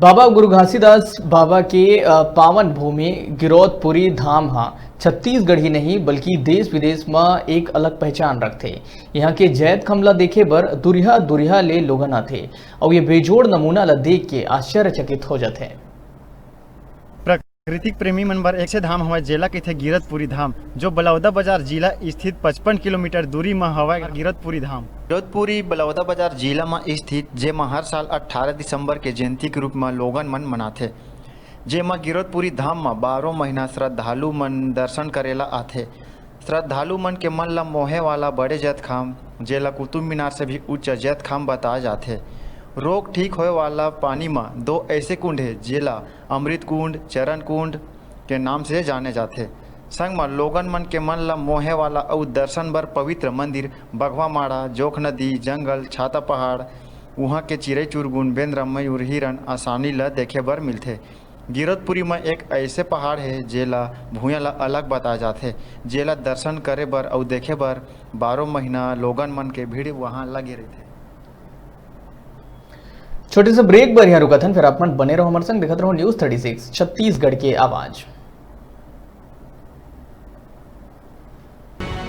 बाबा गुरु घासीदास बाबा के पावन भूमि गिरौदपुरी धाम हाँ छत्तीसगढ़ ही नहीं बल्कि देश विदेश में एक अलग पहचान रखते। यहाँ के जैत खमला देखे बर दुरिहा दुरिहा ले लोगन आथे और ये बेजोड़ नमूना ला देख के आश्चर्यचकित हो जाते। प्राकृतिक प्रेमी मन बर एक से धाम हवय जेला कहिथे गिरौदपुरी धाम, जो बलौदाबाजार जिला स्थित 55 किलोमीटर दूरी में हवय गिरौदपुरी धाम। गिरौदपुरी बलौदाबाजार जिला में स्थित जेमा हर साल 18 दिसंबर के जयंती के रूप में लोगन मन मनाथे। जेमा गिरौदपुरी धाम में 12 महीना श्रद्धालु मन दर्शन करेला आथे। श्रद्धालु मन के मन ला मोहे वाला बड़े जैत खाम, जेला कुतुब मीनार से भी उच्च जैत खाम बताए जाते। रोग ठीक होए वाला पानी में 2 ऐसे कुंड है जेला अमृत कुंड, चरण कुंड के नाम से जाने जाते। संग में लोगन मन के मन ला मोहे वाला और दर्शन बर पवित्र मंदिर बघवा माड़ा, जोख नदी, जंगल, छाता पहाड़, वहाँ के चिड़ै चुरगुन, बेंद्रा, मयूर, हिरन आसानी ला देखे बर मिलते। गिरौदपुरी में एक ऐसे पहाड़ है जेला भूया ला अलग बताए जाते, जेला दर्शन करे बर और देखे बर 12 महीना लोगन मन के भीड़ वहाँ लगे रहते। छोटे से ब्रेक बर यहाँ रुका था, फिर आप मन बने रहो हमारे संग, देखते रहो न्यूज़ 36 छत्तीसगढ़ के आवाज।